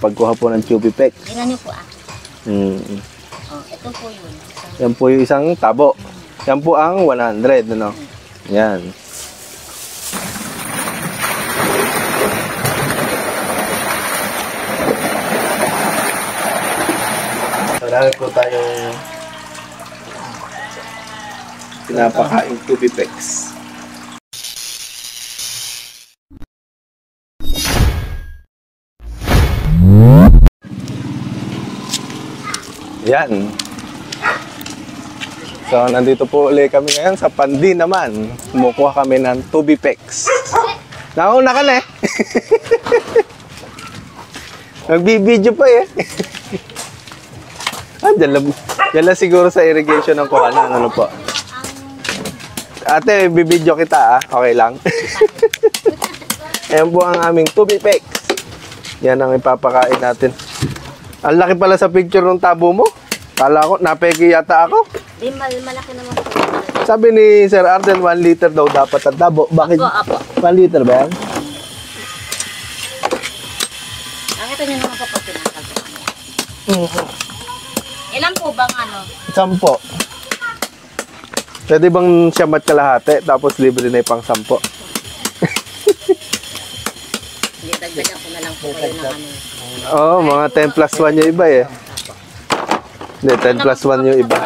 pagkuha po ng Tubipex. Tingnan niyo po ah. Oh, ito po yun. Yan po yung isang tabo. Yan po ang 100, ano? Yan. Marami po tayong pinapakain Tubipex. Yan. So, nandito po ulit kami ngayon sa Pandi naman. Kumukuha kami ng Tubipex. Nauna ka na eh. Nagbibideo pa eh. Dyan lang siguro sa irrigation ng kuhanan. Ano po? Ate, bibidyo kita ah. Okay lang. Ayan po ang aming Tubipex. Yan ang ipapakain natin. Ang laki pala sa picture ng tabo mo. Kala ko, napeki yata ako. Di, malaki naman po. Sabi ni Sir Arden, 1 liter daw dapat ang tabo. Bakit? Apo. 1 liter ba yan? Nakita niyo naman po pag pinakagawa niya. Ilan po bang ano? 10. Pwede bang siyamat kalahati, tapos libre na yung pang 10? Hindi, dagdagan ko na lang po kayo ng ano. Oo, mga 10 plus 1 yung iba eh. Hindi, 10 plus 1 yung iba.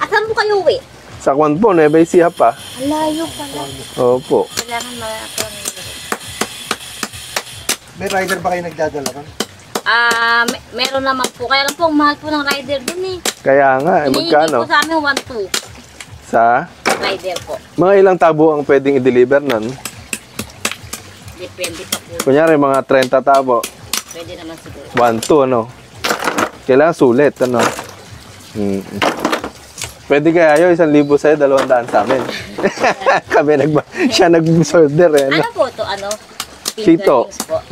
Asan po kayo uwi? Sa kwan po, Nueva Ecija pa. Ang layo pala. Opo. Kailangan makakaroon. May rider ba kayo nagdadala ka? Meron naman po. Kaya lang po, ang mahal po ng rider dun eh. Kaya nga, eh, magkano? Hinihingi po sa amin 1-2 Sa? rider po. Mga ilang tabo ang pwedeng i-deliver nun? Depende pa po. Kunyari, mga 30 tabo. Pwede naman siguro. 1-2, ano? Kailangan sulit, ano? Pwede kaya yun, 1,000 sa'yo, 200 sa amin. Siya nag-solder eh. Ano po ito? Ano? Sito. Fingerlings po.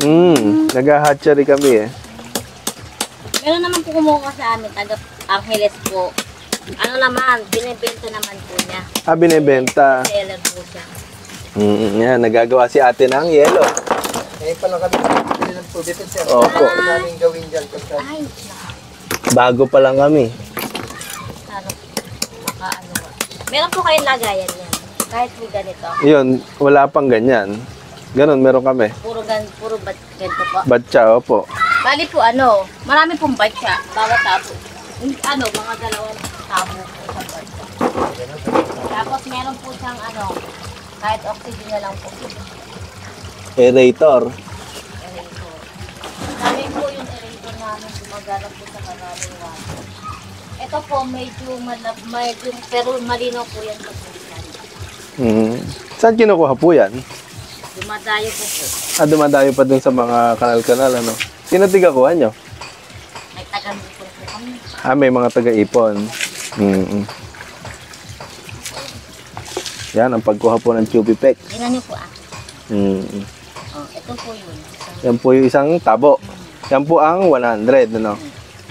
Nag-hatchery kami eh. Meron naman po kumuha sa amin, taga Angeles po. Ano naman, binibenta naman po niya. Binibenta. Seller po siya. Yan, nagagawa si ate ng yelo. Ngayon pa lang kami nakapili ng Tubipex, sir. Opo. Ano namin gawin dyan? Ay, Bago pa lang kami. ano, makaano ba. Meron po kayong lagayan yan. Kahit po ganito. Yun, wala pang ganyan. Ganon, meron kami. Puro ganito po. Batcha, opo. Bali po ano, marami pong batya. Bawat tabo. Ano, mga 2 tabo po sa batya. Tapos meron po siyang ano, kahit oxygen na lang po. Aerator. Erator. Sabi po yung erator namin, gumagalap po sa kanaling water. Ito po, medyo pero malinaw po yan sa pulisan. Saan kinukuha po yan? Dumadayo po po. Dumadayo pa dun sa mga kanal-kanal, ano? Sino tigakuha nyo? May taga-ipon po kami. May mga taga-ipon. Yan, ang pagkuha po ng Tubipex. Tingnan niyo po ah. Oh, ito po yun. Yan po yung isang tabo. Yan po ang 100, ano?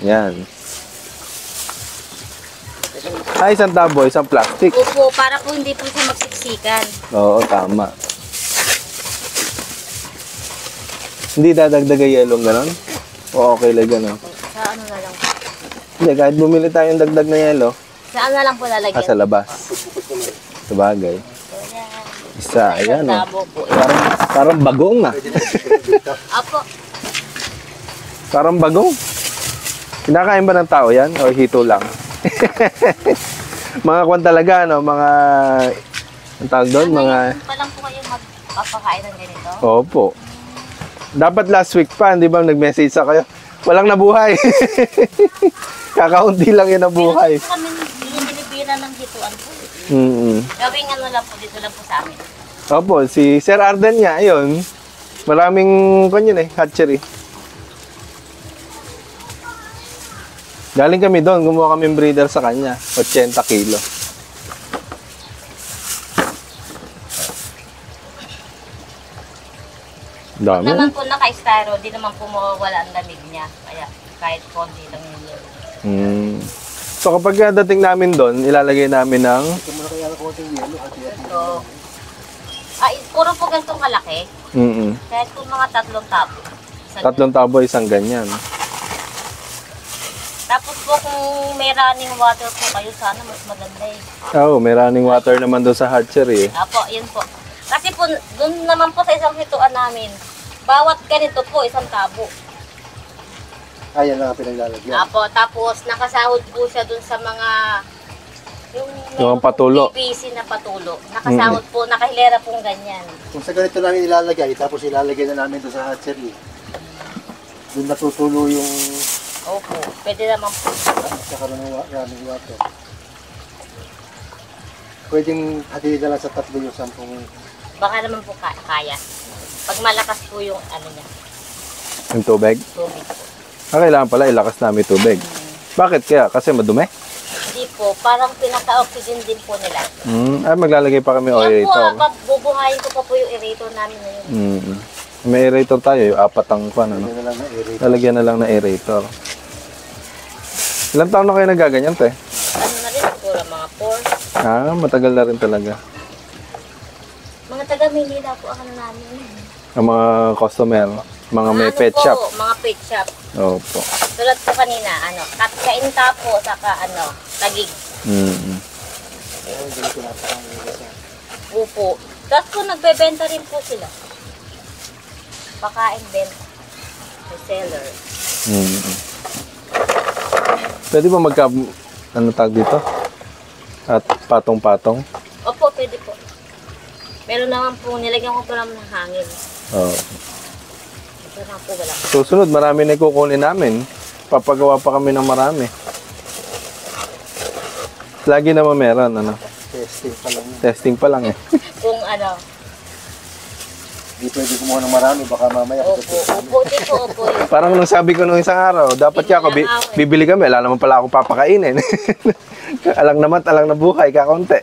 Yan. Isang tabo, isang plastic. Opo, para po hindi po siya magsiksikan. Oo, tama. Hindi dadagdag yelong ganon? O okay lang gano'n? Sa ano na lang po. Hindi, kahit bumili tayong dagdag na yelo. Saan na lang po lalagyan? Sa labas. Sabagay. Isa, ayan o. Tabo po. Parang bagong ah. Apo. Parang bagong. Kinakain ba ng tao yan? O hito lang? Mga kwan talaga, no? Mga, ang tawag doon? Mga... Pa lang po kayo magpapakain ng ganito? Opo. Dapat last week pa, hindi ba nag-message sa kayo? Walang nabuhay. Kakaunti lang yung nabuhay. Meron po kami binibira ng hituan po. Gawing ano lang po, dito lang po sa amin. Opo, si Sir Arden nga, ayun. Maraming, yun eh, hatchery. Galing kami doon, gumawa kami breeder sa kanya. 80 kilo. Dami. Naman po naka-styro, di naman po mawawala ang lamig niya. Kaya kahit konti lang yung yelo. So kapag dating namin doon, ilalagay namin ng... Ito. Ay, puro po ganitong kalaki. Kahit po mga 3 tabo. Tatlong tabo, isang ganyan. Tapos po kung may running water po kayo, sana mas maganda eh. Oo, may running water naman doon sa hatchery eh. Apo, yun po. Kasi po, doon naman po sa isang hituan namin, bawat ganito po, isang tabo. Ayan lang ang pinaglalagyan. Apo, tapos nakasahod po siya doon sa mga Yung patulo. PVC na patulo. Nakasahod po, nakahilera pong ganyan. Kung sa ganito namin ilalagay, tapos ilalagay na namin doon sa hatchery, doon natutulo yung Opo, pwede naman po. nagkakaroon ng running water. Pwedeng hatid na lang sa 3 yung 10. Baka naman po kaya. Pag malakas po yung ano niya, Yung tubig. tubig po. Kailangan pala ilakas namin tubig. Bakit kaya? Kasi madumi? Hindi po, parang pinaka-oxygen din po nila. Maglalagay pa kami Yan po, aerator. bubuhayin ko pa po yung aerator namin ngayon. May aerator tayo, yung 4 ang pan, ano? Yun na lang na aerate. Lalagyan na lang na aerator. Ilang taon na kayo nagaganyan, te? Ano na rin, siguro mga 4. Matagal na rin talaga. Mga taga-Maynila po ang ano namin. Ang mga customer, mga may Ano pet po, shop. mga pet shop. Opo. Tulad po kanina, kainta po, saka tagig. Ayun, ganito napakangilasa. Upo. Tapos po, nagbebenta rin po sila. Pakain benta. Reseller. Pwede ba ano tag dito? At patong-patong? Opo, pwede po. Meron naman po, nilagyan ko po naman ng hangin. Oo. Ito na po, wala. Susunod, marami na kukunin namin. Papagawa pa kami ng marami. Lagi naman meron, ano? Testing pa lang yun. Testing pa lang eh. Kung ano, Hindi pwede kumuha ng marami, baka mamaya. opo, dito, opo. Parang nung sabi ko nung isang araw, dapat kaya ako bibili kami. Wala naman pala ako papakainin. Alang naman, alang na buhay, kakaunti.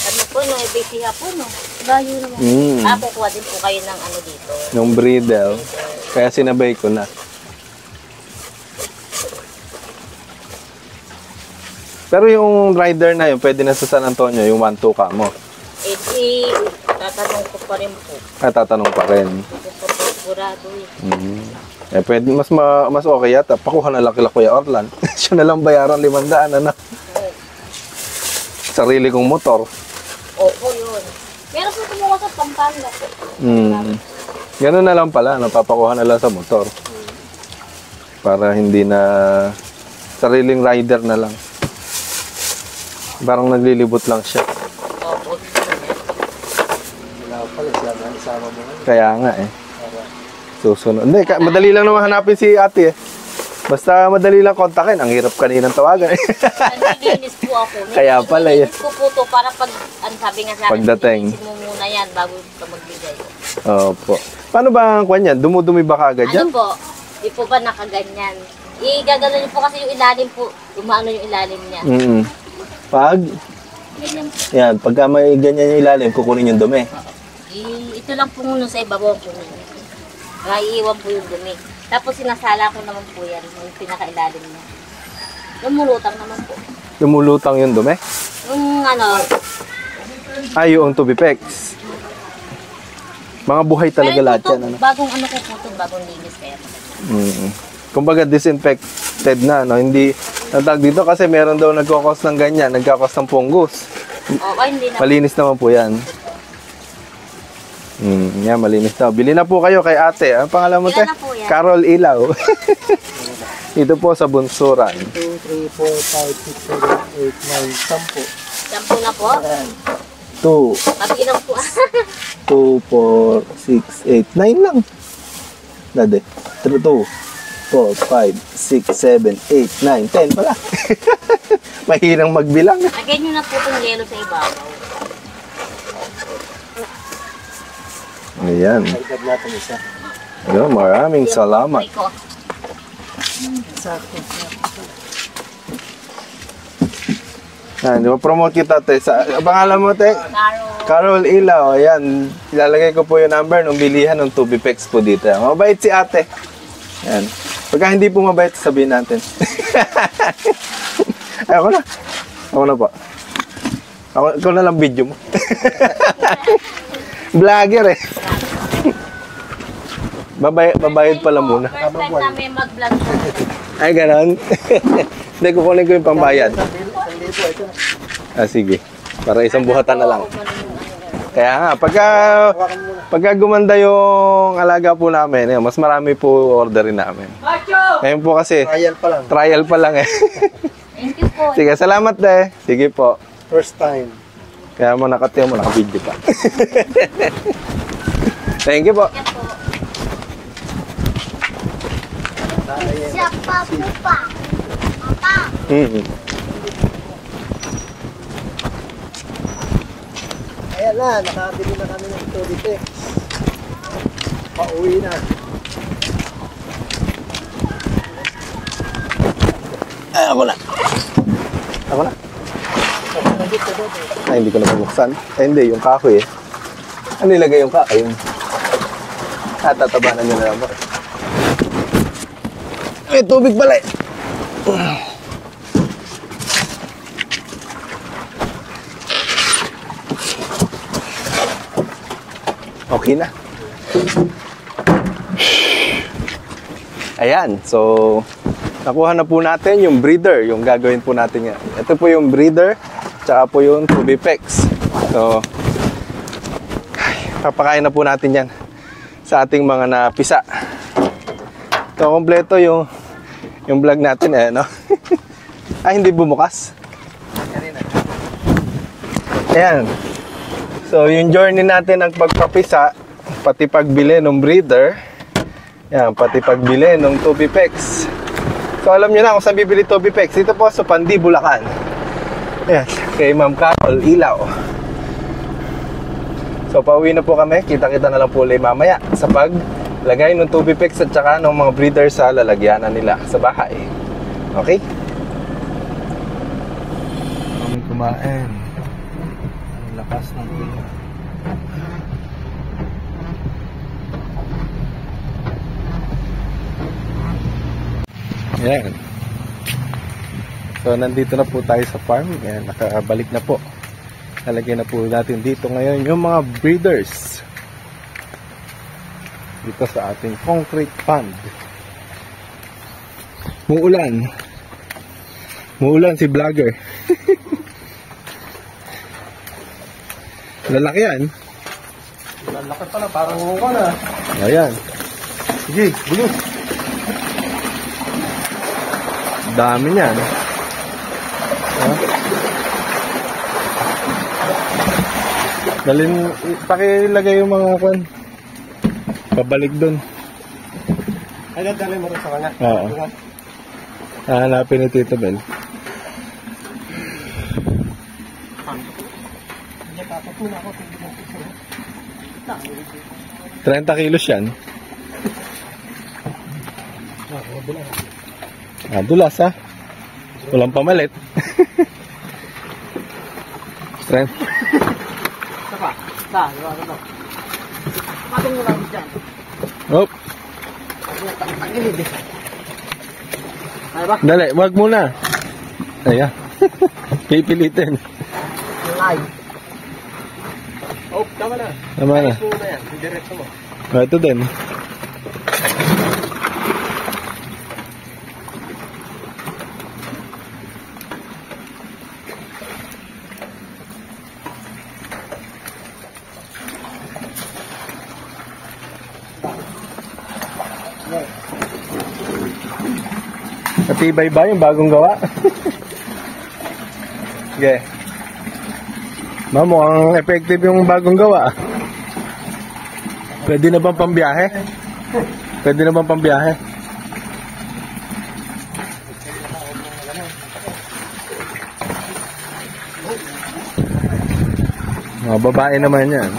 Ano po, no, ibisiha po, no? Bayo naman. Kukuha din po kayo ng ano dito. Yung breedel. Kaya sinabay ko na. Pero yung rider na yun, pwede na sa San Antonio, yung 1-2 ka mo. Tatanong ko pa rin po. Tatanong pa rin. Hindi ko pa po sigurado eh. Pwede, mas okay yata. Pakuha na lang kila Kuya Orlan. Siya na lang bayaran 500, ano? Sarili kong motor. Opo, yun. Meron po kumuha sa Pampanga po. Ganun na lang pala, napapakuha na lang sa motor. Para hindi na sariling rider na lang. Parang naglilibot lang siya. Opo. Wala pala, isama mo nga. Kaya nga eh. Susunod. Hindi, madali lang naman hanapin si ate eh. Basta madali lang kontakin. Ang hirap kaninang tawagan eh. Naglilinis po ako. Kaya pala yun. Nililinis ko po to para pag, sabi nga sa akin, Pagdating. linisin mo muna yan bago ka magbigay. Opo. Paano ba ang kwan yan? Dumudumi ba kagad yan? Ano po? Di po ba nakaganyan? Igagano niyo po kasi yung ilalim po. Umano yung ilalim niya. Pag, Ganyan po. yan, pagka may ganyan yung ilalim, kukunin yung dumi. Ito lang po muna sa ibabaw po ninyo. Iiwan po yung dumi. Tapos sinasala ko naman po yan, yung pinakailalim niya. Lumulutang naman po. Lumulutang yung dumi? Yung ano, Yung tubipex. Mga buhay talaga pero lahat ito, yan. Ano? bagong ano ko po ito, bagong linis pero. Kumbaga disinfected na, no? Hindi, natag dito kasi meron daw nagkakos ng ganyan, nagkakos ng fungus. Hindi na. Malinis naman po yan. Yan, malinis na. Bili na po kayo kay ate. Ang pangalan mo, te? Ilan na po yan? Carol Ilaw. Dito po sa Bunsuran. 2, 3, 4, 5, 6, 7, 8, 9, 10. Sampo na po. 2, Pabilang po. 2, 4, 6, 8, 9 lang. Dade. 2, 4, 5, 6, 7, 8, 9, 10 pala. Mahirang magbilang. Lagyan nyo na po itong yelo sa ibabaw. Ayan. Nagdag natin isa. Ayun, maraming salamat. Iko. Sakto. Di ba promote kita, te? Ang pangalan mo, te? Carol Ilaw. Ayan. Ilalagay ko po yung number nung bilihan ng Tubipex po dito. Mabait si ate. Ayan. Pagka hindi po mabait, sabihin natin. Ayoko na. Ako na po. Ikaw na lang video mo. Vlogger eh. Babayad pala muna. First time namin mag-vlog po. Ay, ganon. Hindi, kukunin ko yung pambayad. Sige. Para isang buhatan na lang. Kaya nga, pagka gumanda yung alaga po namin, mas marami po orderin namin. Ngayon po kasi, trial pa lang eh. Thank you po. Sige, salamat eh. Sige po. First time. Kaya mo nakatiyo mo, naka-video pa. Thank you po. Siya pa po pa. Papa. Ayan na, nakabili na kami ng Tubifex. Pauwi na. Ay, ako na. Ay, hindi ko na mabuksan. Ay, hindi, yung kahoy eh. Ano nilagay yung kahoy? Tatabanan nyo na lang mo. May tubig pala eh. Okay na. Ayan, so nakuha na po natin yung breeder, yung gagawin po natin yan. Ito po yung breeder, tsaka po yung Tubifex. So, papakain na po natin yan sa ating mga napisa. So, kompleto yung vlog natin eh, no? Ay, hindi bumukas. Ayan. So, yung journey natin ng pagpapisa, pati pagbili ng breeder, yan, pati pagbili ng Tubifex. So, alam nyo na kung saan bibili Tubifex. Dito po sa Pandi, Bulacan. Ayan, kay Ma'am Carol Ilaw. So, pauwi na po kami. Kita-kita na lang po ulit mamaya sa paglagay ng Tubifex at saka ng mga breeder sa lalagyanan nila sa bahay. Okay? Kami kumain. Ang lakas ng ulo. Ayan. So, nandito na po tayo sa farm. Ayan, nakabalik na po. Nalagyan na po natin dito ngayon yung mga breeders. Dito sa ating concrete pond. Muulan. Muulan si vlogger. Lalaki yan. Lalaki pala, parang ko na. Ayan. Sige, bulus. Dami niyan. Dalhin, pakilagay yung mga kwan. Pabalik dun. Ay, dadalhin mo rin sa kanya. Oo. Hanapin ni Tito Bel. 30 kilos yan. Dulas ha. Walang pamalit. Strength. Hop. Dali, wag muna. Ayan. Pipilitin. Oh, tama na. Tama na. Diretso mo. Ito din. Matibay ba yung bagong gawa? Sige. Mamo, ang effective yung bagong gawa. Pwede na bang pambiyahe? Pwede na bang pambiyahe? Mga babae naman yan.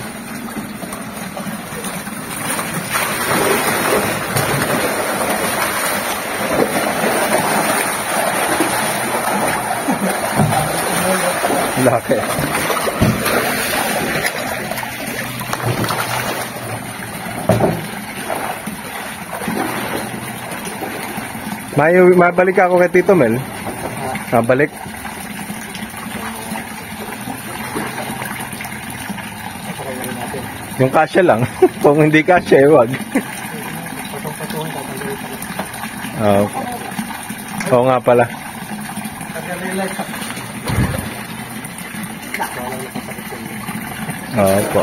Laki. Mabalik ako kay Tito Mel. Mabalik. natin. Yung kasya lang. Kung hindi kasya, wag. Patong-patong, tatanggalin pa rin. Oo. Oo nga pala. Pag-realize ako. Wala na kasakit yun. Oo po.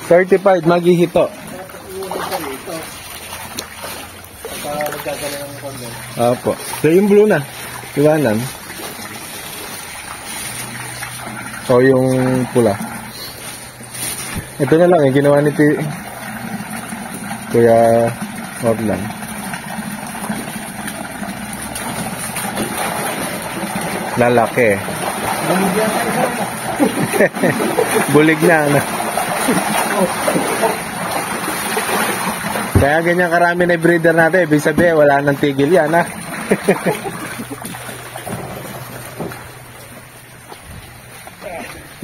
Certified maghihito. Pagka nagdadala ng condom. Opo. So yung blue na. Iwanan. O yung pula. Ito na lang yung ginawa ni Kuya Orlan. Lalaki. Bulig na ano. Kaya ganyan karami na breeder natin, ibig sabihin wala nang tigil yan ha.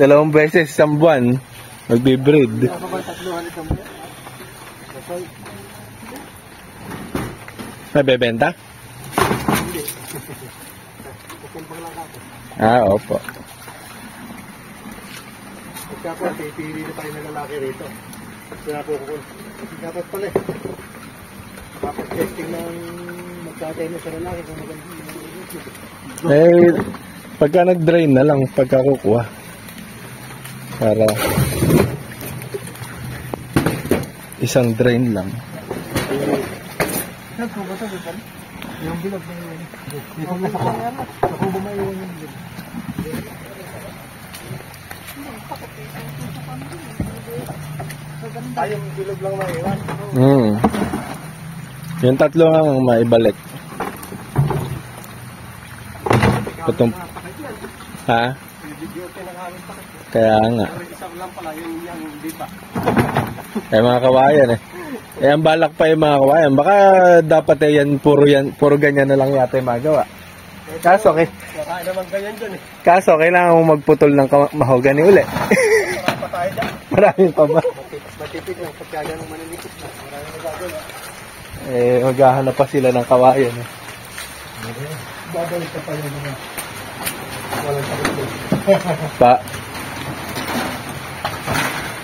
Dalawang beses isang buwan magbe-breed. Mabebenta? Ah, opo. Pagka po, pipili na tayo ng lalaki rito. Kaya po ko. Dapat pala eh. Dapat testing ng magkatay mo sa lalaki kung maganda. Eh, pagka nag-drain na lang, pagka kukuha. Para isang drain lang. Saan po ba ito? Yung bilog na yun. Hindi ko nasa kanya. Ako bumayon yung bilog. Ay, yung bilog lang maiwan. Yung tatlo ang maibalik. Patong... Ha? Kaya nga. Isang lang pala, yung hindi pa. Eh mga kawayan eh. Eh ang balak pa yung mga kawayan. Baka dapat eh puro ganyan na lang yata yung magawa. Kaso okay. Nakain naman ganyan dyan eh. Kaso kailangan mo magputol ng mahogany uli. Marami pa tayo dyan. Marami pa ba? Matipid yung pagkaga ng maninipit na. Marami na gagawin. Eh maghahanap pa sila ng kawayan eh. Babalik ka pa yung mga walang sakit. Pa?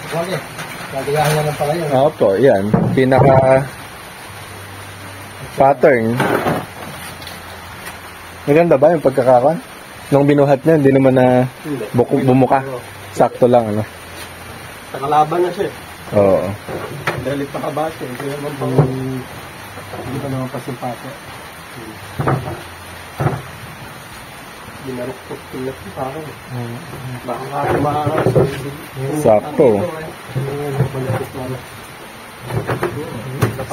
Wala eh. Gagayahan na lang pala yun. Opo, yan. Pinaka pattern. Maganda ba yung pagkakakuan? Nung binuhat niya, hindi naman na bumuka. Sakto lang, ano? Nakalaban na siya eh. Oo. Dahil pakabate. Hindi naman pang... Hindi pa naman pasimpato. Binarukot tulad ko pa ako. Baka kaya makakasal. Sakto.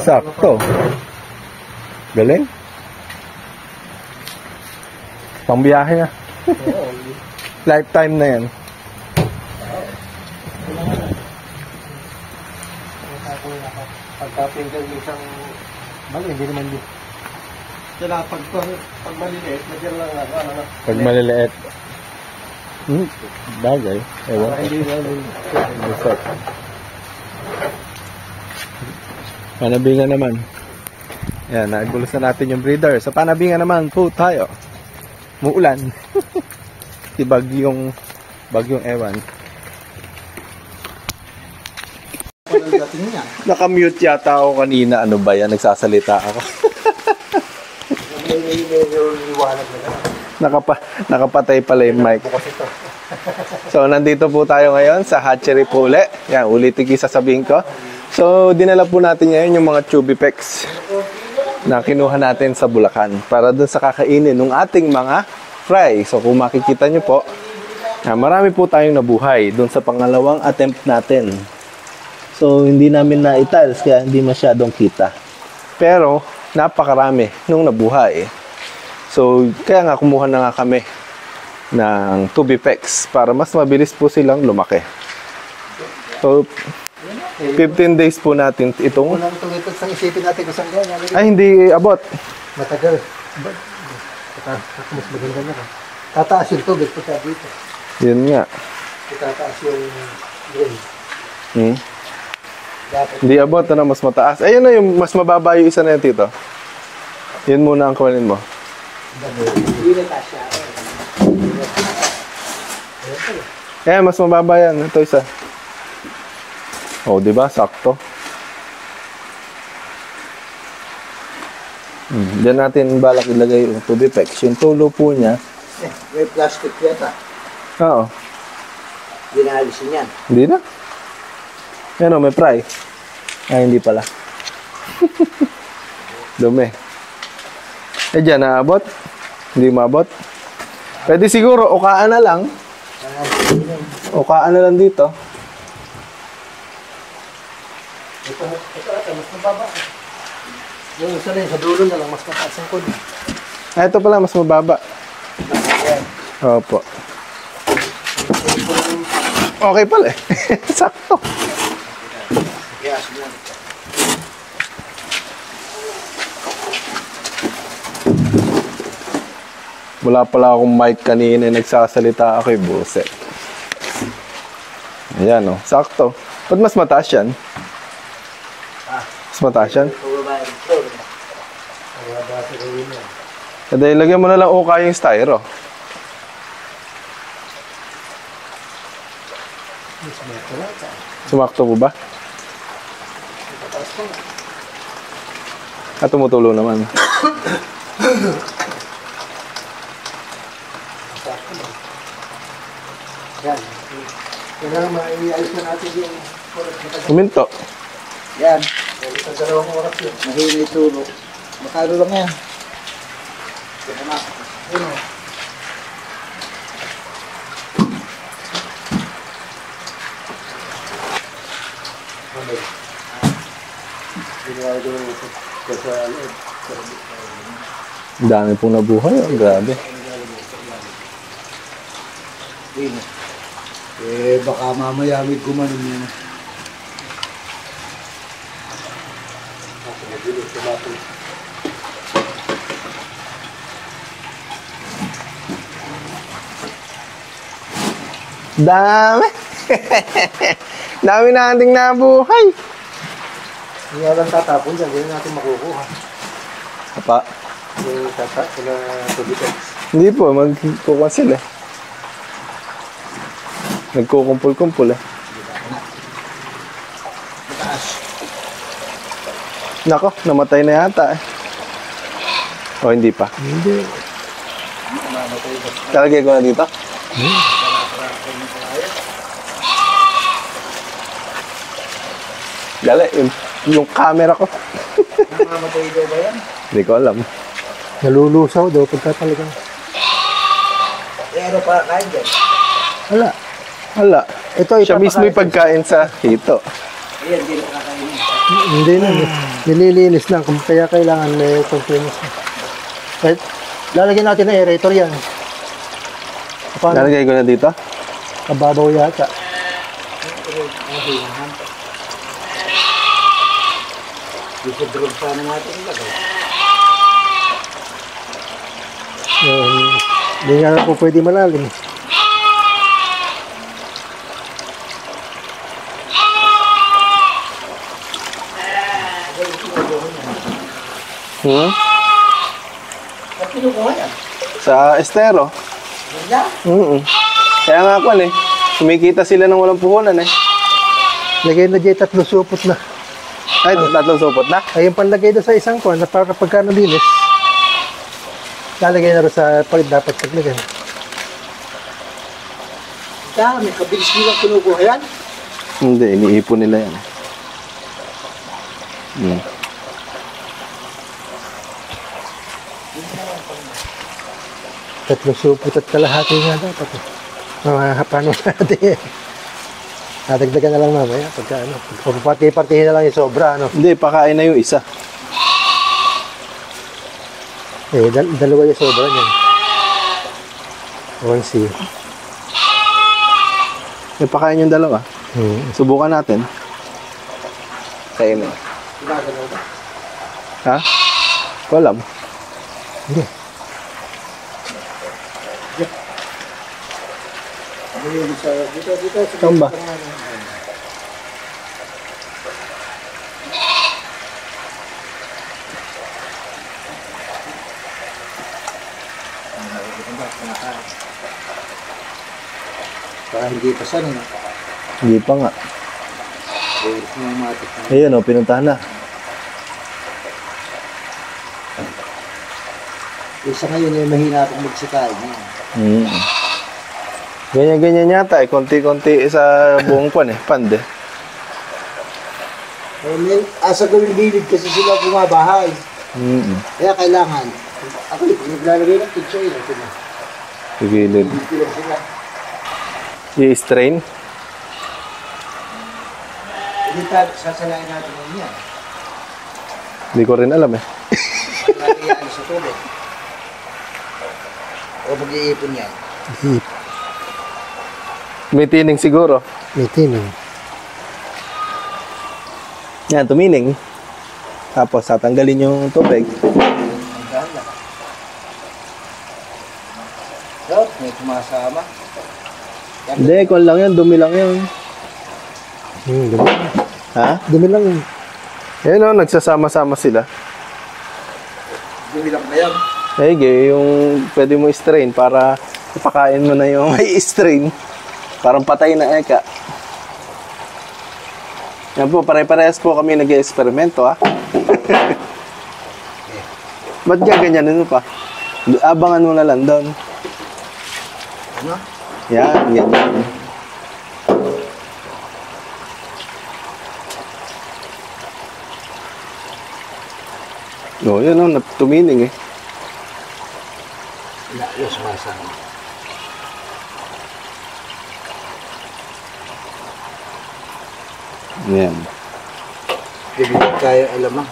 Sakto. Galing. Pangbiyahe na. Lifetime na yan. Pagka-finger yung isang... Bali, hindi naman yun. Kaya pag maliliit, nagyan lang ano. Pag maliliit. Bagay. Ewan. Hindi naman. Masarap. Panabingan naman. Yan, nagulos na natin yung breeder. Sa panabingan naman po tayo. Muulan. Si bagyong ewan. Nakamute yata ako kanina. Ano ba yan? Nagsasalita ako. Nakapatay pala yung mic. So, nandito po tayo ngayon sa hatchery po uli. Yan, ulitin ko sasabihin ko. So, dinala po natin ngayon yung mga Chubipeks na kinuha natin sa Bulacan para dun sa kakainin ng ating mga fry. So, kung makikita nyo po, marami po tayong nabuhay dun sa pangalawang attempt natin. So, hindi namin na-tiles kaya hindi masyadong kita. Pero, napakarami nung nabuhay. So, kaya nga kumuha na nga kami ng Tubipex para mas mabilis po silang lumaki. So, 15 days po natin itong... Unang ito sa isipin natin kung saan ganyan. Ay, hindi abot. Matagal. Mas maganda na. Tataas yung tubig pagka dito. Yun nga. Tataas yung grade. Hindi abot na mas mataas. Ayun na yung mas mababa yung isa na yan, Tito. Yun muna ang kunin mo. Eh, mas mababa yan. Ito isa. Oh, di ba? Sakto. Diyan natin balak ilagay yung Tubipex. Yung tulo po niya. May plastic yata. Oo. Dinalisin yan. Hindi na. Ano, may fry. Ay, hindi pala. Dumi. Eh, dyan, naabot? Hindi maabot? Pwede siguro, ukaan na lang. Ukaan na lang dito. Ito, mas mababa. Yung isa rin, sa dulo na lang, mas mataas ang kunin. Ah, ito pala, mas mababa. Opo. Okay pala eh. Sakto. Yes, mo. Wala pala akong mic kanina, nagsasalita ako eh, buset. Ayan oh, sakto. Ba't mas mataas yan? Mas mataas yan? Kada ilagyan mo na lang uka yung styro. Sumakto po ba? Ah, tumutulo naman. Yan. Yan lang, maiayos na natin yung Huminto. yan. Sa 2 oras yun. Mahina itulo. Makalo lang yan. Yan na. Yun o. Ang dami pong nabuhay. Oh, grabe. Yun. Eh, baka mamaya may gumanon yan. Dami. Dami nating nabuhay. Hindi nga lang tatapon dyan. Hindi natin makukuha. Apa? Yung sila Tubipex. Hindi po, magkukuha sila. Nagkukumpul-kumpul eh. Mataas. Nako, namatay na yata eh. O, hindi pa. Hindi. Talagay ko na dito. Dali, yung camera ko. Namamatay daw ba yan? Hindi ko alam. Nalulusaw daw pagka talagang. Eh, ano pa kain dyan? Wala. Wala. Ito, Siya mismo yung pagkain sa hito. Ayan, hindi na kakainin. Hindi na. Nililinis lang. Kaya kailangan may continuous na. Kahit lalagyan natin ng aerator yan. Paano? Lalagay ko na dito. Kababaw yata. Isidrog sana natin ilagay. Hindi nga na po pwede malalim. Hmm? At pinukuha yan? Sa estero. Yan? Kaya nga po eh. Kumikita sila ng walang puhunan eh. Lagay na dyan 3 supot na. Ay, 3 supot na. Ay, yung panlagay doon sa isang kuwan na para pagka nalinis, lalagay na rin sa pag dapat paglagay. Dami, kabilis nilang kinukuha yan. Hindi, iniipon nila yan. 3 supot at kalahati nga dapat. Paano natin? Nadagdagan na lang mamaya. Pagka ano, pagpapati-partihin na lang yung sobra. Ano. Hindi, pakain na yung isa. Eh, dalawa yung sobra niyan. 1C. May pakain yung dalawa. Subukan natin. Kainin. Ha? Ko alam. Hindi. Saan ba? Para hindi pa sana. Hindi pa nga. Matik na. Ayun, pinuntahan na. Isa ngayon ay mahina akong magsikain. Mm. Ganyan-ganyan yata eh. Konti-konti sa buong kwan eh. Pande. May asa gawing gilid kasi sila bumabahay. Mm. Kaya kailangan. Ako naglalagay ng pizza yun. Pigilid. Hindi lang sila. I-strain. Hindi tayo sasalain natin ng yan. Hindi ko rin alam eh. Natin yan sa tubig. O mag-iipon yan. May tining siguro. May tining. Yan, tumining. Tapos tatanggalin yung tubig. Ang gala. So, may sumasama. Hindi, kung lang yan, dumi lang yun. Dumi. Ha? Dumi lang yun. Ayun o, nagsasama-sama sila. Dumi lang na yan. Ay, yung pwede mo i-strain para ipakain mo na yung may i-strain. Parang patay na eka. Yan po, pare-parehas po kami nag-eksperimento ha. Ba't gaganyanin mo pa? Abangan mo na lang doon. Ano? Yan, ganyan. Oh, yun o, tumining eh. Wala, yung sumasama. Yan. Bibigyan tayo alamang.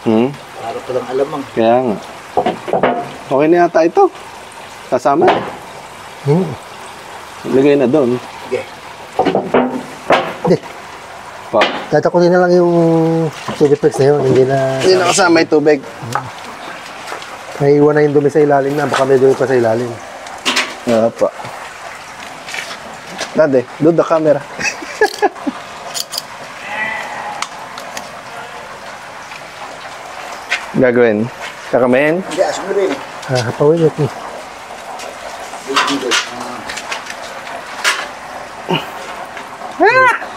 Hmm? Para palang alamang. Kaya nga. Okay na yata ito. Kasama. Lagay na doon. Sige. Hindi. Pa. Tatakutin na lang yung chili flakes na yun. Hindi na... Hindi na kasama yung tubig. May iwan na yung dumi sa ilalim na. Baka may dumi pa sa ilalim. Oo pa. Dade, do the camera. Gagawin. Kakamayin. Hindi, aso mo rin. Hapawin ito.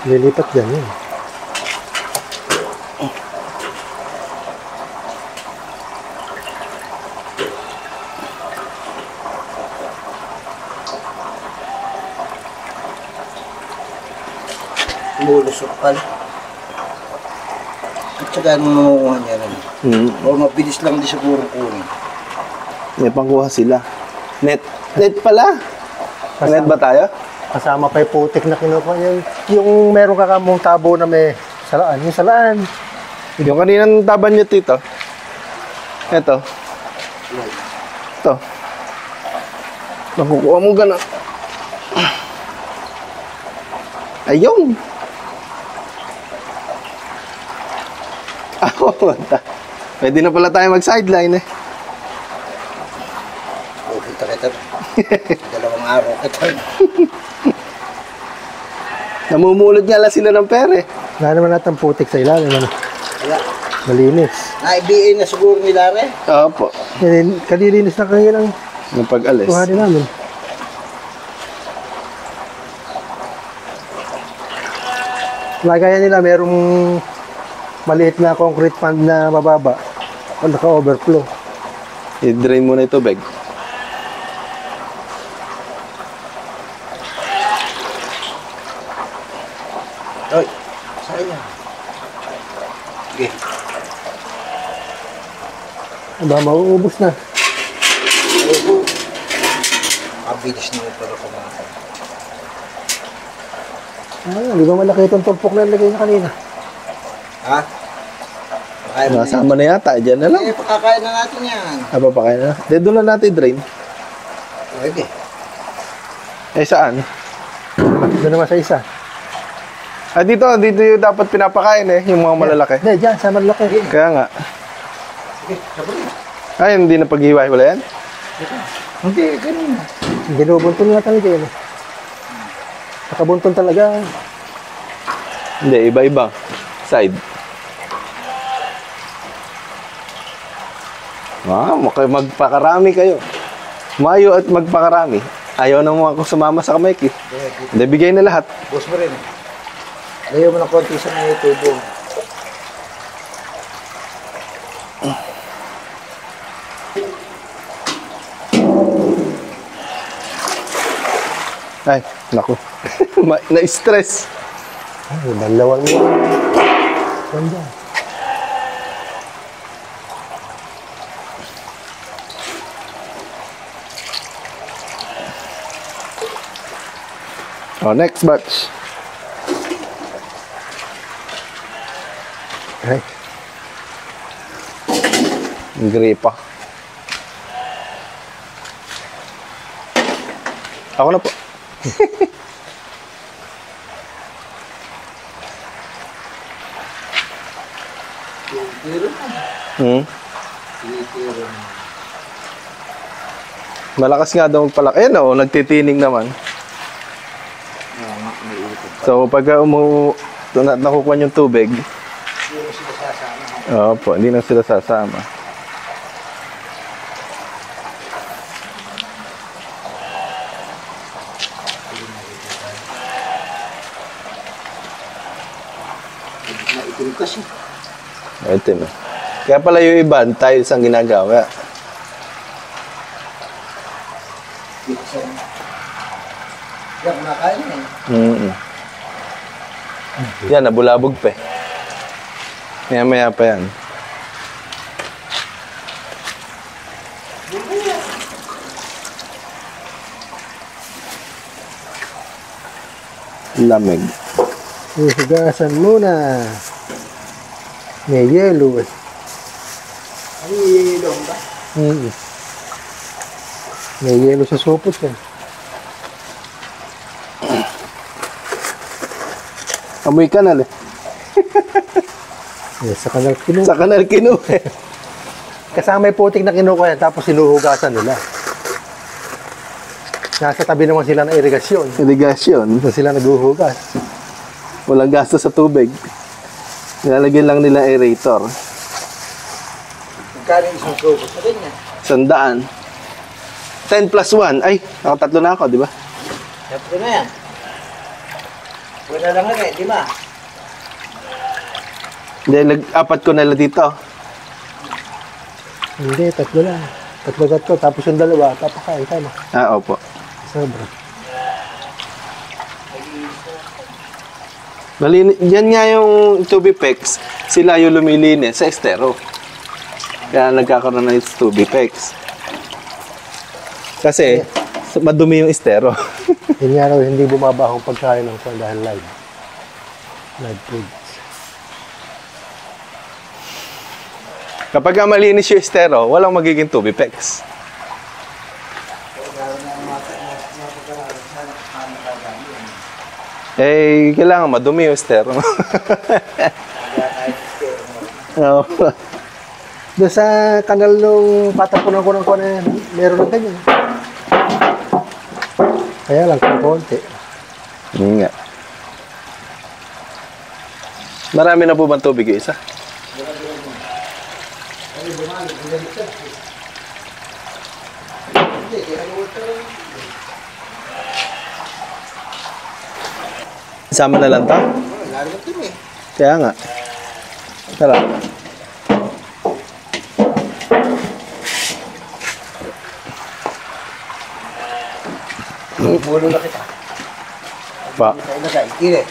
Lilipat dyan yun. Umulusok pala. At saka anong mamukuha niya rin. O mabilis lang di siguro kunin. May pangkuha sila. Net. Net pala. Net ba tayo? Kasama pa yung putik na kinukuha niya. Yung meron kakamong tabo na may salaan. Yung salaan. Yung kaninang taban nyo, tito. Ito. Ito. Makukuha mo gano'n. Ayun. Pwede na pala tayo mag-sideline eh. Kita kita. Dalawang araw kita. Namumulot nga lang sila ng pere. Wala naman natin putik sa ilalim. Ano? Wala. Malinis. Na-IBA na siguro nila rin. Opo. Kalilinis na kayo ng Ng pag-alis. kuhanin namin. Lagayan nila, merong maliit na concrete pond na mababa. Naka-overflow. I-drain mo na yung tubig. Oy, saan yan? Sige. Ba, mauubos na. Opo. Mabilis naman pala kumakas. Di ba malaki itong tumpok na nilagay niya kanina? Ha? Pakain mo na Nasama na yata. Diyan na lang. yan. Pakakain na natin yan. Napapakain na. Doon lang natin drain. Pwede. Eh, saan? Doon naman sa isa. Ah, dito yung dapat pinapakain eh. Yung mga malalaki. Hindi, dyan, sa malaki. Kaya nga. Sige, sabay. Ay, hindi na paghihiwa wala yan? Hindi, ganun. Binubuntun na talaga yun. Nakabuntun talaga. Hindi, iba-iba. Side. Magpakarami kayo. Mayo at magpakarami. Ayaw na mo ako sumama sa kamay eh. Hindi, bigay na lahat. Boss mo rin. Layo mo ng konti sa mga tubo. Ay, naku. Na-stress. Ay, balawan mo. Ganda. Oh, next batch. Ay, Ang gripa. Ako na po. Hmm? Malakas nga daw magpalak. Ayan o, nagtitining naman. So, pagka nakukuha yung tubig, opo, hindi na sila sasama. Maitim kasi. Ito na. Kaya pala yung iba, tayo isang ginagawa. Yan, kumakain na eh. Mm-mm. Yan, nabulabog pa eh. Maya-maya pa yan. Lamig. hugasan muna. May yelo eh. Ay, ilong ba? May yelo sa supot yan. Amoy kanal eh. Sa kanal kinuha. Sa kanal kinuha eh. Kasama may putik na kinuha yan, tapos sinuhugasan nila. Nasa tabi naman sila ng irigasyon. Irigasyon. Doon sila naghuhugas. Walang gastos sa tubig. Nilalagyan lang nila aerator. Magkano isang subo sa ganyan? 100. 10 plus 1. Ay, nakatatlo na ako, di ba? Siyempre na yan. Wala lang lang eh, di ba? Hindi, apat ko na lang dito. Hindi, tatlo lang. Tatlo, tapos yung dalawa, tapakain tayo. Ah, opo. Sobra. Yan nga yung Tubipex, sila yung lumilinis sa estero. Kaya nagkakaroon ng Tubipex. Kasi, madumi yung estero. Yun nga raw, hindi bumabahong pagkain ng kwan dahil live. Live foods. Kapag malinis yung estero, walang magiging Tubipex. Eh, kailangan madumi yung estero. Oo. Doon sa kanal nung patapunan ko ng kwan na meron ng ganyan. Kaya lang kung konti. Yun nga. Marami na po bang tubig yung isa? Sama na lang to? Lalo ito eh. Kaya nga. Tara. Ibulo na kita. Pa. Tayo na tayo. Kire.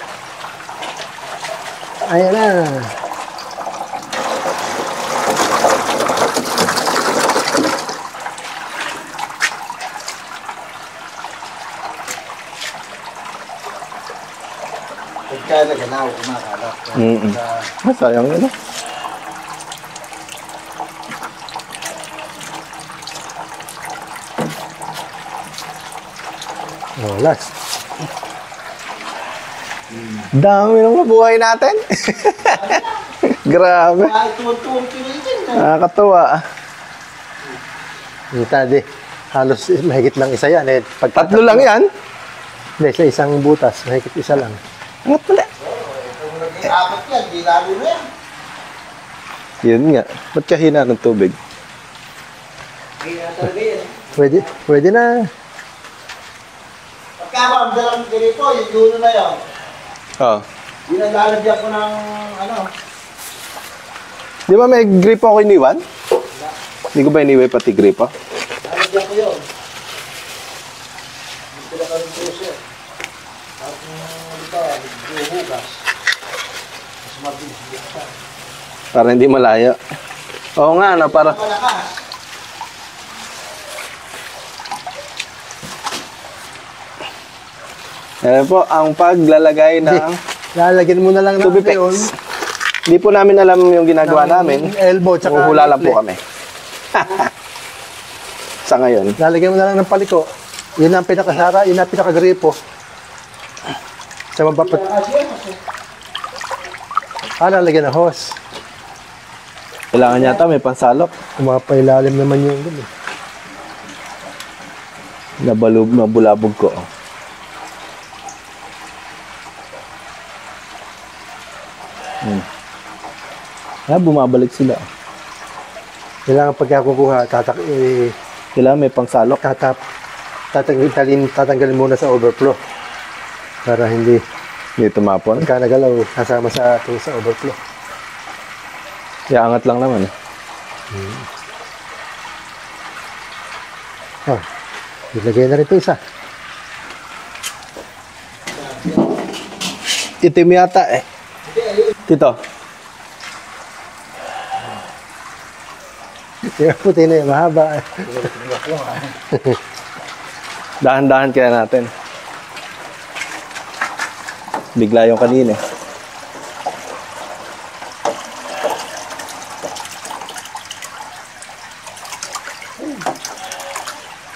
Ayan na. Pagkala ganaw, kumakalap. Sayang yun. Oh, last. Dami ng mabuhay natin. Grabe. Ay, tuwag-tuwag kinitin na. Nakakatuwa. Kita di. Halos mahigit lang isa yan. Eh, pag Tatlo lang yan? Hindi, sa isang butas. Mahigit isa lang. Angat pala. Kung naging apat yan, di lalo na yan. Yun nga. Ba't kahina ng tubig? Pwede na. Pagka ma'am, dalang ganito, yung dulo na yun. Oh. Yun ang lalagyan ko ng ano. Di ba may gripo ako iniwan? Hindi ko ba iniwan pati gripo? Lalagyan ko yun. Dito na kami cruiser. At dito, hugas. Mas mabilis dito. Para hindi malayo. Oo nga, no, para... Malakas. Ayan po, ang paglalagay ng Lalagyan mo na lang Tubi natin yun. Pex. Hindi po namin alam yung ginagawa Ng namin. elbow, tsaka Huhula lang po left. kami. Sa ngayon. Lalagyan mo na lang ng paliko. Yun ang pinakasara, yun ang pinakagripo. Sa mabapat. Lalagyan ng hose. Kailangan yata may pansalok. Kumapailalim naman yung dun eh. Nabulabog ko. Bumabalik sila. Kailangan pagka kukuha, Kailangan may pangsalok. tatanggalin muna sa overflow. Para hindi Hindi tumapon. pagka nagalaw, kasama sa overflow. Iangat lang naman. Oh, ilagay na rin ito isa. Itim yata eh. Tito. Yung puti na yun, mahaba. Dahan-dahan kaya natin. Bigla yung kanina.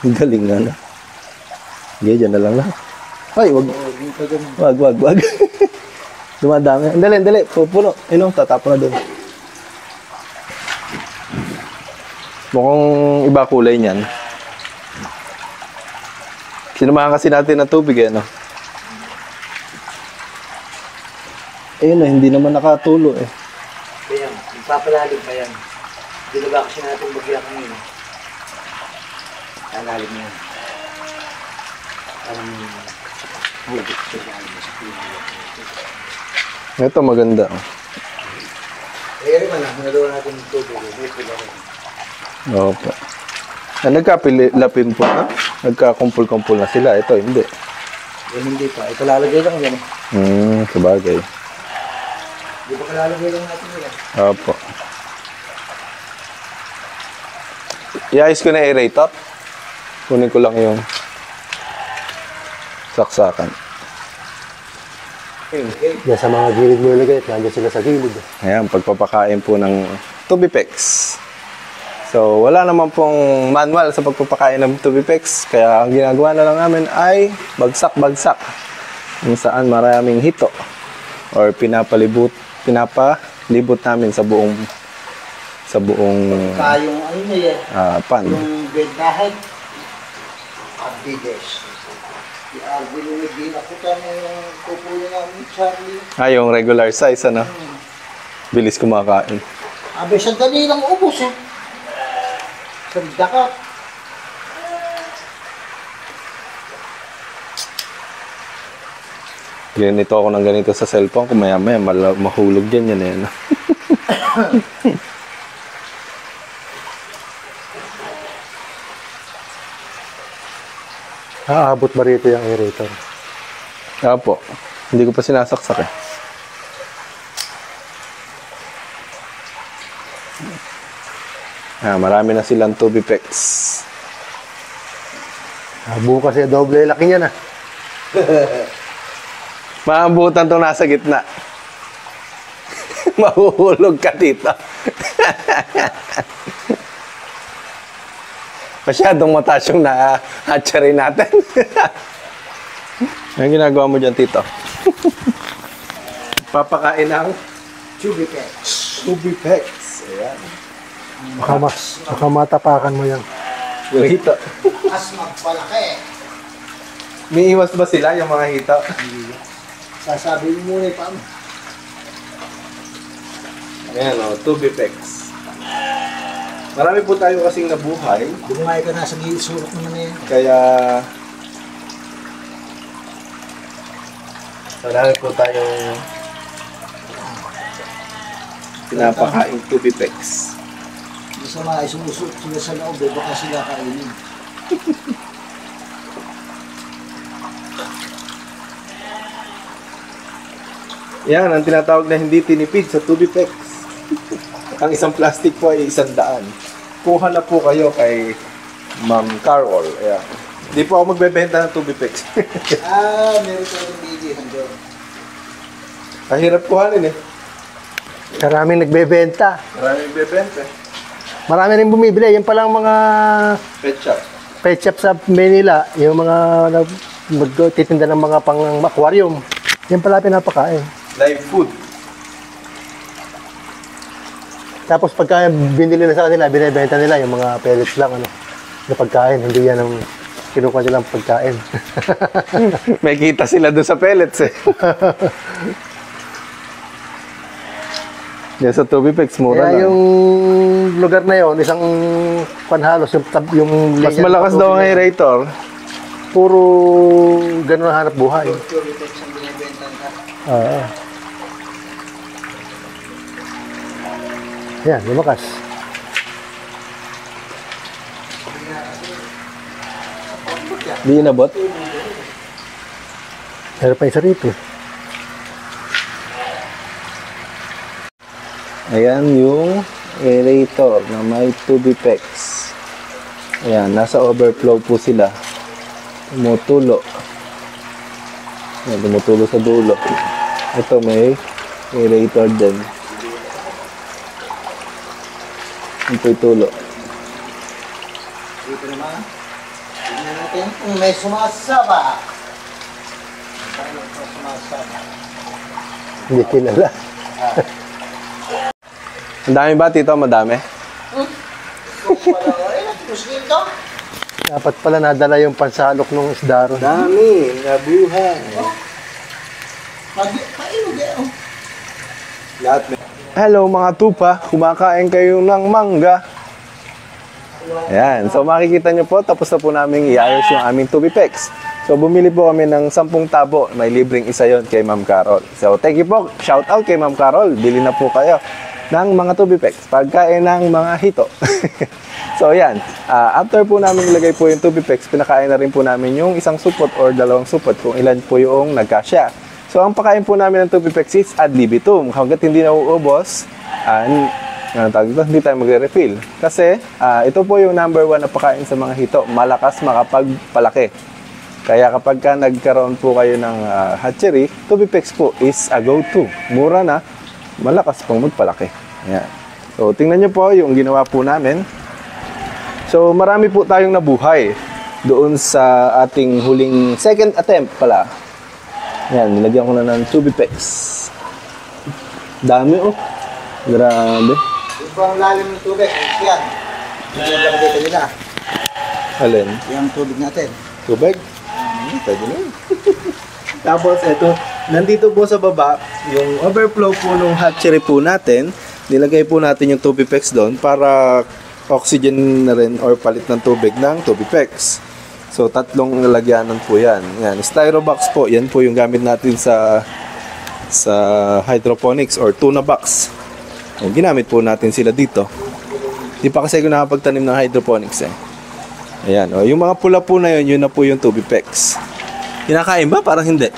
Ang galing nga na. Hindi, dyan na lang na. Ay, wag. Wag. Dumadami. Dali. Pupuno. Ayun, tatapon na doon. Mukhang iba kulay niyan. Sinamahan kasi natin ng tubig eh, no? Ayun na, hindi naman nakatulo eh. Kaya, magpapalalim pa yan. Dilaga kasi natin bagya kanina. Alalim mo yan. Alam mo yung hugot sa lalim sa pinili. Ito maganda. Eri man lang, nagawa natin yung tubig. May pula rin. Opo. Nagkapilapin po na? Nagkakumpul-kumpul na sila. Ito, hindi. Hindi pa. Ito lalagay lang yan. Sabagay. Di ba kalalagay lang natin yan? Opo. Iayos ko na aerator. Kunin ko lang yung saksakan. Diyan sa mga gilid mo ilagay, nandiyan sila sa gilid. Ayan, pagpapakain po ng Tubipex. So, wala naman pong manual sa pagpapakain ng Tubipex. Kaya ang ginagawa na lang namin ay bagsak-bagsak. Kung saan maraming hito. Or pinapalibot namin sa buong Kayong ano na yan. pan. Yung bed kahit abdides. Si Arvin yung nagdinakutan yung kukunin namin, Charlie. Yung regular size, ano? Bilis kumakain. Abe, sandali lang ubos eh. Sandaka. Ganito ako ng ganito sa cellphone. Kung maya-maya, mahulog yan eh. No? Aabot ba rito yung aerator? Opo. Hindi ko pa sinasaksak eh. Marami na silang Tubipex. Bukas eh, doble laki niyan ah. Maabutan to nasa gitna. Mahuhulog ka dito. Masyadong mataas yung na-hatchery natin. Ano ginagawa mo dyan, Tito? Papakain ng Tubipex. Tubipex. Ayan. Baka matapakan mo yan. Yung hito. As magpalaki. May iwas ba sila, yung mga hito? Sasabihin mo muna pa. Ayan o, Tubipex. Marami po tayo kasing nabuhay. Bumay ka na sa sulok naman eh. Kaya marami po tayong pinapakain tubipex. Hindi sa mga isumusok sila sa loob eh, baka sila kainin. Yan ang tinatawag na hindi tinipid sa tubipex. Ang isang plastic po ay 100. Kuha na po kayo kay Ma'am Carol. Ayan. Hindi po ako magbebenta ng tubipex. Meron tayong video doon. Kahirap kuhanin eh. Maraming nagbebenta. Maraming bebenta. Marami rin bumibili. Yan palang mga Pet shop. pet shop sa Manila. Yung mga magtitinda ng mga pang-aquarium. Yan pala pinapakain. Live food. Tapos pagka binili na sa kanila, binibenta nila yung mga pellets lang ano, na pagkain. Hindi yan ang kinukuha nilang pagkain. May kita sila doon sa pellets eh. Yan sa tubipex, mura Kaya lang. yung lugar na yon isang panhalos, yung Mas linya malakas ng daw ang tubig, aerator. puro ganun ang hanap buhay. Yan, lumakas. Di inabot? Pero pa isa rito. Ayan yung aerator na may tubipex. Ayan, nasa overflow po sila. Tumutulo. Ayan, tumutulo sa dulo. Ito may aerator din. Ito yung tulo. Dito naman. Tignan natin kung may sumasaba. Paano ito sumasaba? Hindi kilala. Ang dami ba, Tito? Madami? Mosquito? Dapat pala nadala yung pansalok ng isda ron. Dami. Nabuhay. Pailog eh. Lahat may... Hello mga tupa, kumakain kayo ng mangga. Ayan, so makikita nyo po, tapos na po namin iayos yung aming tubipex. So bumili po kami ng 10 tabo, may libreng isa yon kay Ma'am Carol. So thank you po, shout out kay Ma'am Carol, bili na po kayo ng mga tubipex, pagkain ng mga hito. So yan, after po namin ilagay po yung tubipex, pinakain na rin po namin yung isang supot or 2 supot kung ilan po yung nagkasya. So, ang pakain po namin ng tubipex is ad libitum. Hanggat hindi nauubos, hindi tayo magre-refill. Kasi, ito po yung number 1 na pakain sa mga hito. Malakas makapagpalaki. Kaya kapag ka nagkaroon po kayo ng hatchery, tubipex po is a go-to. Mura na, malakas pong magpalaki. Ayan. So, tingnan nyo po yung ginawa po namin. So, marami po tayong nabuhay doon sa ating huling second attempt pala. Yan, nilagyan ko na ng tubipex. Dami oh. Grabe. Ito ang lalim ng tubig. Yan. Yan lang dito nila. Alin? Yung tubig natin. Tubig? Pwede na yun. Tapos ito, nandito po sa baba, yung overflow po ng hatchery po natin, nilagay po natin yung tubipex doon para oxygen na rin or palit ng tubig ng tubipex. So, 3 lalagyanan po yan. Yan. Styrobox po. Yan po yung gamit natin sa hydroponics or tuna box. Yan, ginamit po natin sila dito. Di pa kasi ako nakapagtanim ng hydroponics eh. Ayan. O, yung mga pula po na yun, yun na po yung tubipex. Kinakain ba? Parang hindi.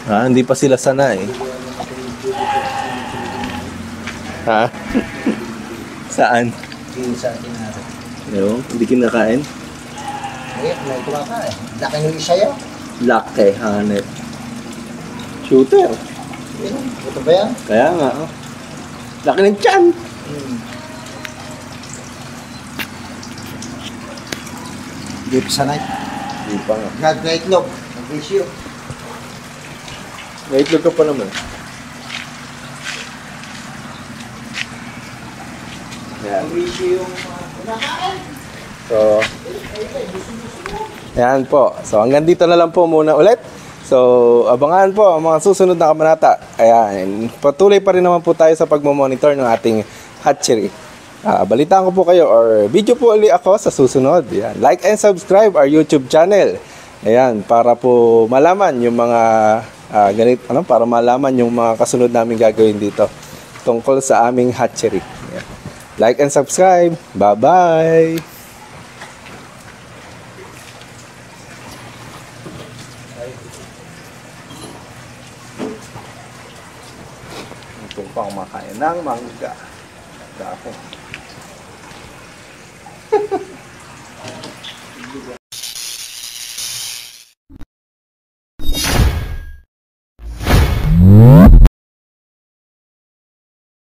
Hindi pa sila sanay. Ha? Saan? Hindi sa atin natin. Yung, hindi kinakain? Eh, may kumakain. Laki ng isa yun. Laki, hanep. Shooter. Ito ba yan? Kaya nga, oh. Laki ng tiyan. Hindi pa sanay. Hindi pa nga. Na itlog. Nag-issue. May itlog ka pa naman. Yan. Nag-issue yung kumakain. So, yan po. So, hanggang dito na lang po muna ulit. So, abangan po ang mga susunod na kabanata. Ayan. Patuloy pa rin naman po tayo sa pagmamonitor ng ating hatchery. balitaan ko po kayo or video po uli ako sa susunod. Yan. Like and subscribe our YouTube channel. Ayan, para po malaman yung mga para malaman yung mga kasunod namin gagawin dito tungkol sa aming hatchery. Ayan. Like and subscribe. Bye-bye. Ito pang makain ng mangga. Dako.